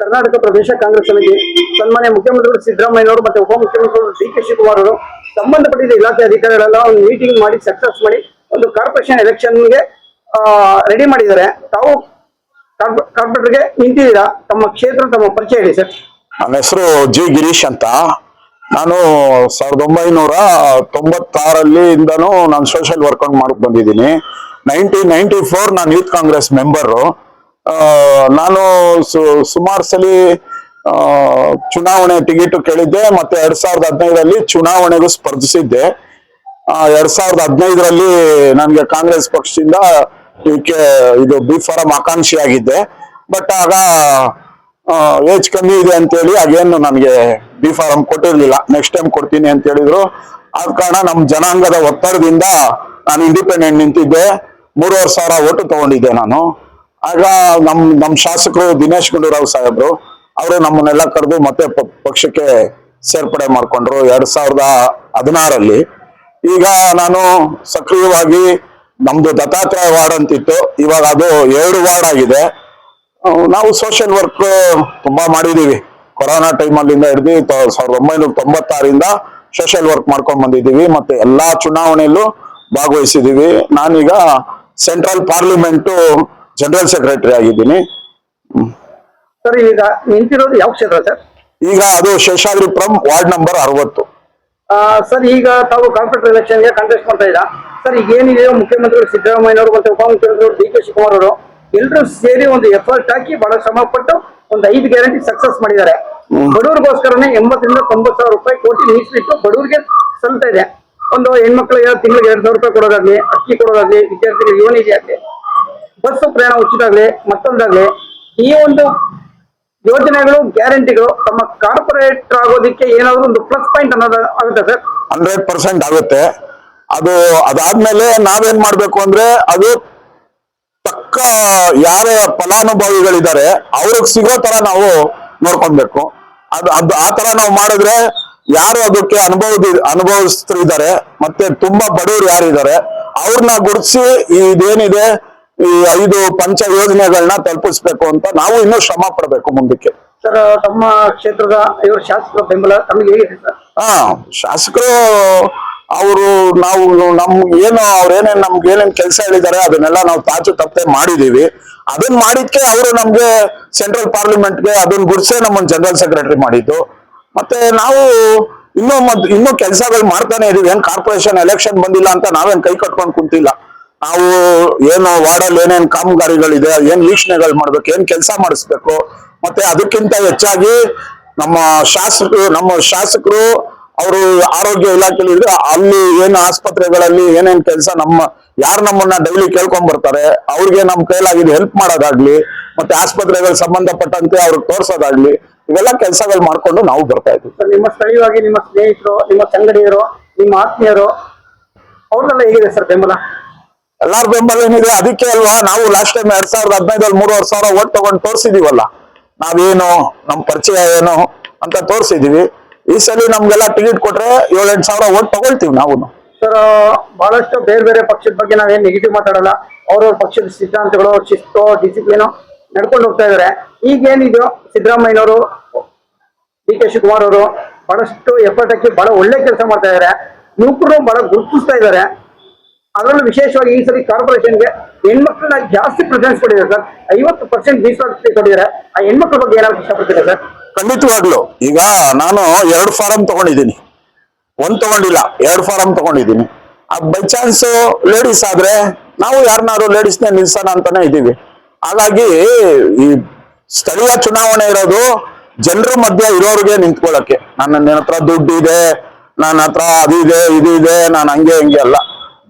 ಕರ್ನಾಟಕ ಪ್ರದೇಶ ಕಾಂಗ್ರೆಸ್ ಸಮಿತಿ ಸನ್ಮಾನ್ಯ ಮುಖ್ಯಮಂತ್ರಿಗಳು ಸಿದ್ದರಾಮಯ್ಯನವರು ಮತ್ತು ಉಪಮುಖ್ಯಮಂತ್ರಿಗಳು ಡಿ.ಕೆ. ಶಿವಕುಮಾರ್ ಅವರು ಸಂಬಂಧಪಟ್ಟಿದ್ದ ಇಲಾಖೆ ಅಧಿಕಾರಿಗಳೆಲ್ಲ ಒಂದು ಮೀಟಿಂಗ್ ಮಾಡಿ ಸಕ್ಸಸ್ ಮಾಡಿ ಒಂದು ಕಾರ್ಪೊರೇಷನ್ ಎಲೆಕ್ಷನ್ಗೆ ರೆಡಿ ಮಾಡಿದ್ದಾರೆ. ತಾವು ಕಾರ್ಪೊರೇಟರ್ಗೆ ನಿಂತಿದ್ದೀರಾ, ತಮ್ಮ ಕ್ಷೇತ್ರ ತಮ್ಮ ಪರಿಚಯ ಹೇಳಿ ಸರ್. ನನ್ನ ಹೆಸರು ಜಿ ಗಿರೀಶ್ ಅಂತ. ನಾನು 1996 ನಾನು ಸೋಷಿಯಲ್ ವರ್ಕ್ ಮಾಡಕ್ ಬಂದಿದ್ದೀನಿ. 1994 ನಾನು ಯೂತ್ ಕಾಂಗ್ರೆಸ್ ಮೆಂಬರು. ನಾನು ಸುಮಾರು ಸಲ ಚುನಾವಣೆ ಟಿಕೆಟ್ ಕೇಳಿದ್ದೆ. ಮತ್ತೆ 2015 ಚುನಾವಣೆಗೂ ಸ್ಪರ್ಧಿಸಿದ್ದೆ. 2015 ನನಗೆ ಕಾಂಗ್ರೆಸ್ ಪಕ್ಷದಿಂದ ಇದು ಬಿ ಫಾರಂ ಆಕಾಂಕ್ಷಿ ಆಗಿದ್ದೆ. ಬಟ್ ಆಗ ಏಜ್ ಕಮ್ಮಿ ಇದೆ ಅಂತೇಳಿ ಆಗೇನು ನನಗೆ ಬಿ ಫಾರಂ ಕೊಟ್ಟಿರ್ಲಿಲ್ಲ. ನೆಕ್ಸ್ಟ್ ಟೈಮ್ ಕೊಡ್ತೀನಿ ಅಂತ ಹೇಳಿದ್ರು. ಆದ ಕಾರಣ ನಮ್ಮ ಜನಾಂಗದ ಒತ್ತಡದಿಂದ ನಾನು ಇಂಡಿಪೆಂಡೆಂಟ್ ನಿಂತಿದ್ದೆ. 3,500 ಓಟು ತಗೊಂಡಿದ್ದೆ ನಾನು. ಆಗ ನಮ್ಮ ಶಾಸಕರು ದಿನೇಶ್ ಗುಂಡೂರಾವ್ ಸಾಹೇಬ್ರು ಅವರು ನಮ್ಮನ್ನೆಲ್ಲ ಕರೆದು ಮತ್ತೆ ಪಕ್ಷಕ್ಕೆ ಸೇರ್ಪಡೆ ಮಾಡ್ಕೊಂಡ್ರು 2016. ಈಗ ನಾನು ಸಕ್ರಿಯವಾಗಿ ನಮ್ದು ದತ್ತಾತ್ರೇಯ ವಾರ್ಡ್ ಅಂತಿತ್ತು, ಇವಾಗ ಅದು 2 ವಾರ್ಡ್ ಆಗಿದೆ. ನಾವು ಸೋಷಿಯಲ್ ವರ್ಕ್ ತುಂಬಾ ಮಾಡಿದೀವಿ. ಕೊರೋನಾ ಟೈಮಲ್ಲಿಂದ ಹಿಡಿದು 1996 ಸೋಷಿಯಲ್ ವರ್ಕ್ ಮಾಡ್ಕೊಂಡ್ ಬಂದಿದ್ದೀವಿ. ಮತ್ತೆ ಎಲ್ಲಾ ಚುನಾವಣೆಯಲ್ಲೂ ಭಾಗವಹಿಸಿದೀವಿ. ನಾನೀಗ ಸೆಂಟ್ರಲ್ ಪಾರ್ಲಿಮೆಂಟ್ ಜನರಲ್ ಸೆಕ್ರೆಟರಿ ಆಗಿದ್ದೀನಿ. ಸರ್, ಈಗ ನಿಂತಿರೋದು ಯಾವ ಕ್ಷೇತ್ರ ಸರ್? ಈಗ ಅದು ಶೇಷಾದ್ರಿಪುರಂ ವಾರ್ಡ್ ನಂಬರ್ 60. ಸರ್, ಈಗ ತಾವು ಕಾರ್ಪೊರೇಟರ್ ಎಲೆಕ್ಷನ್ಗೆ ಕಾಂಟೆಸ್ಟ್ ಮಾಡ್ತಾ ಇದ್ದೀರಾ ಸರ್. ಈಗ ಏನಿದೆಯೋ ಮುಖ್ಯಮಂತ್ರಿಗಳು ಸಿದ್ದರಾಮಯ್ಯನವರು ಮತ್ತೆ ಉಪಮುಖ್ಯಮಂತ್ರಿಗಳು ಡಿ.ಕೆ. ಶಿವಕುಮಾರ್ ಅವರು ಎಲ್ಲರೂ ಸೇರಿ ಒಂದು ಎಫರ್ಟ್ ಹಾಕಿ ಬಹಳ ಶ್ರಮ ಪಟ್ಟು ಒಂದು 5 ಗ್ಯಾರಂಟಿ ಸಕ್ಸಸ್ ಮಾಡಿದ್ದಾರೆ. ಬಡವರಿಗೋಸ್ಕರನೇ 80,000 to 90,000 ಕೋಟಿ ಮೀಸಲಿಟ್ಟು ಬಡವರಿಗೆ ಸಲ್ತಾ ಇದೆ. ಒಂದು ಹೆಣ್ಮಕ್ಳಿಗೆ ತಿಂಗಳಿಗೆ 2,000 ರೂಪಾಯಿ ಕೊಡೋದಾಗ್ಲಿ, ಅಕ್ಕಿ ಕೊಡೋದಾಗ್ಲಿ, ವಿದ್ಯಾರ್ಥಿಗಳಿಗೆ ಯುವನಿಧಿ ಆಗ್ಲಿ, ಬಸ್ ಪ್ರಯಾಣ ಉಚಿತ ಆಗ್ಲಿ, ಮತ್ತೊಂದಾಗ್ಲಿ, ಈ ಒಂದು ಯೋಜನೆಗಳು ಗ್ಯಾರಂಟಿಗಳು ತಮ್ಮ ಕಾರ್ಪೊರೇಟರ್ ಆಗೋದಿಕ್ಕೆ ಏನಾದ್ರು ಒಂದು ಪ್ಲಸ್ ಪಾಯಿಂಟ್ ಅನ್ನೋದು ಆಗುತ್ತೆ ಸರ್? 100% ಆಗುತ್ತೆ. ಅದಾದ್ಮೇಲೆ ನಾವೇನ್ ಮಾಡ್ಬೇಕು ಅಂದ್ರೆ ಅದು ತಕ್ಕ ಯಾರ ಫಲಾನುಭವಿಗಳಿದ್ದಾರೆ ಅವ್ರಿಗೆ ಸಿಗೋ ತರ ನಾವು ನೋಡ್ಕೊಳ್ಬೇಕು. ಆ ತರ ನಾವು ಮಾಡಿದ್ರೆ ಯಾರು ಅದಕ್ಕೆ ಅನುಭವಿಸ್ತಿದ್ದಾರೆ ಮತ್ತೆ ತುಂಬಾ ಬಡವರು ಯಾರಿದ್ದಾರೆ ಅವ್ರನ್ನ ಗುರುತಿಸಿ ಇದೇನಿದೆ ಈ 5 ಪಂಚ ಯೋಜನೆಗಳನ್ನ ತಲುಪಿಸ್ಬೇಕು ಅಂತ ನಾವು ಇನ್ನೂ ಶ್ರಮ ಪಡ್ಬೇಕು ಮುಂದಕ್ಕೆ. ಸರ್, ತಮ್ಮ ಕ್ಷೇತ್ರದ ಇವರು ಶಾಸಕರ ಬೆಂಬಲ ತಮಗೆ ಹೇಗಿದೆ ಸರ್? ಶಾಸಕರು ಅವರು ಅವ್ರೇನೇನ್ ನಮ್ಗೆ ಏನೇನ್ ಕೆಲಸ ಹೇಳಿದ್ದಾರೆ ಅದನ್ನೆಲ್ಲ ನಾವು ತಾಚು ತಪ್ಪೆ ಮಾಡಿದೀವಿ. ಅದನ್ನ ಮಾಡಿದ್ಕೆ ಅವರು ನಮ್ಗೆ ಸೆಂಟ್ರಲ್ ಪಾರ್ಲಿಮೆಂಟ್ಗೆ ಅದನ್ನ ಗುರ್ಸೆ ನಮ್ಮನ್ನ ಜನರಲ್ ಸೆಕ್ರೆಟರಿ ಮಾಡಿದ್ದು. ಮತ್ತೆ ನಾವು ಇನ್ನೂ ಕೆಲಸಗಳು ಮಾಡ್ತಾನೆ ಇದೀವಿ. ಏನ್ ಕಾರ್ಪೊರೇಷನ್ ಎಲೆಕ್ಷನ್ ಬಂದಿಲ್ಲ ಅಂತ ನಾವೇನ್ ಕೈ ಕಟ್ಕೊಂಡು ಕುಂತಿಲ್ಲ. ನಾವು ಏನು ವಾರ್ಡಲ್ಲಿ ಏನೇನ್ ಕಾಮಗಾರಿಗಳಿದೆ, ಏನ್ ವೀಕ್ಷಣೆಗಳು ಮಾಡ್ಬೇಕು, ಏನ್ ಕೆಲಸ ಮಾಡಿಸ್ಬೇಕು, ಮತ್ತೆ ಅದಕ್ಕಿಂತ ಹೆಚ್ಚಾಗಿ ನಮ್ಮ ಶಾಸಕರು ಅವರು ಆರೋಗ್ಯ ಇಲಾಖೆಯಲ್ಲಿ ಇದ್ರೆ ಅಲ್ಲಿ ಏನು ಆಸ್ಪತ್ರೆಗಳಲ್ಲಿ ಏನೇನ್ ಕೆಲಸ ಯಾರು ನಮ್ಮನ್ನ ಡೈಲಿ ಕೇಳ್ಕೊಂಡ್ ಬರ್ತಾರೆ ಅವ್ರಿಗೆ ನಮ್ ಕೈಲಾಗಿದೆ ಹೆಲ್ಪ್ ಮಾಡೋದಾಗ್ಲಿ, ಮತ್ತೆ ಆಸ್ಪತ್ರೆಗಳಿಗೆ ಸಂಬಂಧಪಟ್ಟಂತೆ ಅವ್ರಿಗೆ ತೋರ್ಸೋದಾಗ್ಲಿ, ಇವೆಲ್ಲ ಕೆಲಸಗಳು ಮಾಡ್ಕೊಂಡು ನಾವು ಬರ್ತಾ ಇದ್ವಿ. ನಿಮ್ಮ ಸ್ಥಳೀಯವಾಗಿ ನಿಮ್ಮ ಸ್ನೇಹಿತರು, ನಿಮ್ಮ ಸಂಗಡಿಯರು, ನಿಮ್ಮ ಆತ್ಮೀಯರು ಅವ್ರನ್ನೆಲ್ಲ ಹೇಗಿದೆ ಸರ್ ಬೆಂಬಲ? ಎಲ್ಲಾರ ಬೆಂಬಲ ಏನಿದೆ, ಅದಕ್ಕೆ ಅಲ್ವಾ ನಾವು ಲಾಸ್ಟ್ ಟೈಮ್ 2015 3,500 ಓಟ್ ತಗೊಂಡು ತೋರಿಸಿದೀವಲ್ಲ. ನಾವೇನು ನಮ್ ಪರಿಚಯ ಏನು ಅಂತ ತೋರಿಸಿದೀವಿ. ಈ ಸಲ ನಮ್ಗೆಲ್ಲ ಟಿಕೆಟ್ ಕೊಟ್ರೆ 7-8 ಸಾವಿರ ಓಟ್ ತಗೊಳ್ತೀವಿ ನಾವು. ಸರ್, ಬಹಳಷ್ಟು ಬೇರೆ ಬೇರೆ ಪಕ್ಷದ ಬಗ್ಗೆ ನಾವೇನ್ ನೆಗೆಟಿವ್ ಮಾತಾಡಲ್ಲ. ಅವ್ರವ್ರ ಪಕ್ಷದ ಸಿದ್ಧಾಂತಗಳು, ಶಿಸ್ತು, ಡಿಸಿಪ್ಲಿನ್ ನಡ್ಕೊಂಡು ಹೋಗ್ತಾ ಇದಾರೆ. ಈಗೇನಿದೆಯೋ ಸಿದ್ದರಾಮಯ್ಯನವರು, ಡಿ.ಕೆ. ಶಿವಕುಮಾರ್ ಅವರು ಬಹಳಷ್ಟು ಎಫರ್ಟ್ ಹಾಕಿ ಬಹಳ ಒಳ್ಳೆ ಕೆಲಸ ಮಾಡ್ತಾ ಇದಾರೆ. ಯುವಕರು ಬಹಳ ಗುರುತಿಸ್ತಾ ಇದ್ದಾರೆ. ಅದರಲ್ಲೂ ವಿಶೇಷವಾಗಿ ಈ ಸರಿ ಕಾರ್ಪೊರೇಷನ್ಗೆ ಹೆಣ್ಮಕ್ಳನ್ನ ಜಾಸ್ತಿ ಪ್ರೆಫರೆನ್ಸ್ ಕೊಟ್ಟಿದ್ದಾರೆ ಸರ್. 50% ಮೀಸಲಾತಿ ಕೊಟ್ಟಿದ್ದಾರೆ. ಆ ಹೆಣ್ಮಕ್ಳ ಬಗ್ಗೆ ಏನಾದ್ರು ಇಷ್ಟಪಡ್ತೀರಾ ಸರ್? ಖಂಡಿತವಾಗ್ಲು. ಈಗ ನಾನು 2 ಫಾರಂ ತಗೊಂಡಿದ್ದೀನಿ, 1 ತಗೊಂಡಿಲ್ಲ, 2 ಫಾರಂ ತಗೊಂಡಿದ್ದೀನಿ. ಬೈ ಚಾನ್ಸ್ ಲೇಡೀಸ್ ಆದ್ರೆ ನಾವು ಯಾರನ್ನಾರು ಲೇಡೀಸ್ನೇ ನಿಲ್ಸೋಣ ಅಂತಾನೆ ಇದ್ದೀವಿ. ಹಾಗಾಗಿ ಈ ಸ್ಥಳೀಯ ಚುನಾವಣೆ ಇರೋದು ಜನರ ಮಧ್ಯೆ ಇರೋರಿಗೆ ನಿಂತ್ಕೊಳ್ಳಕ್ಕೆ. ನನ್ನ ಹತ್ರ ದುಡ್ಡು ಇದೆ, ನನ್ನ ಹತ್ರ ಅದು ಇದೆ, ಇದು ಇದೆ, ನಾನು ಹಂಗೆ ಅಲ್ಲ.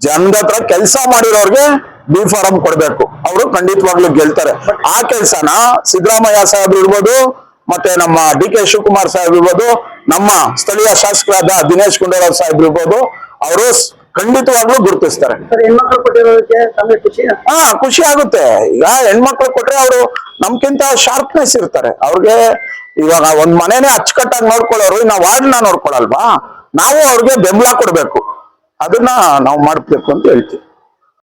ಜನದ ಹತ್ರ ಕೆಲಸ ಮಾಡಿರೋರ್ಗೆ ಬಿ ಫಾರಂ ಕೊಡ್ಬೇಕು. ಅವರು ಖಂಡಿತವಾಗ್ಲೂ ಗೆಲ್ತಾರೆ. ಆ ಕೆಲ್ಸನ ಸಿದ್ದರಾಮಯ್ಯ ಸಾಹೇಬ್ರು ಇರ್ಬೋದು, ಮತ್ತೆ ನಮ್ಮ ಡಿ.ಕೆ. ಶಿವಕುಮಾರ್ ಸಾಹೇಬ್ ಇರ್ಬೋದು, ನಮ್ಮ ಸ್ಥಳೀಯ ಶಾಸಕರಾದ ದಿನೇಶ್ ಗುಂಡೂರಾವ್ ಸಾಹೇಬ್ ಇರ್ಬೋದು, ಅವರು ಖಂಡಿತವಾಗ್ಲೂ ಗುರುತಿಸ್ತಾರೆ. ಹೆಣ್ಮಕ್ಳು ಕೊಟ್ಟಿರೋದಕ್ಕೆ ಖುಷಿ ಆಗುತ್ತೆ. ಈಗ ಹೆಣ್ಮಕ್ಳು ಕೊಟ್ರೆ ಅವರು ನಮ್ಗಿಂತ ಶಾರ್ಪ್ನೆಸ್ ಇರ್ತಾರೆ. ಅವ್ರಿಗೆ ಇವಾಗ ಒಂದ್ ಮನೆನೇ ಅಚ್ಚುಕಟ್ಟಾಗಿ ನೋಡ್ಕೊಳ್ಳೋರು ನಾವು ವಾರ್ಡ್ನ ನೋಡ್ಕೊಳಲ್ವಾ, ನಾವು ಅವ್ರಿಗೆ ಬೆಂಬಲ ಕೊಡ್ಬೇಕು. ಅದನ್ನ ನಾವು ಮಾಡ್ಬೇಕು ಅಂತ ಹೇಳ್ತೀವಿ.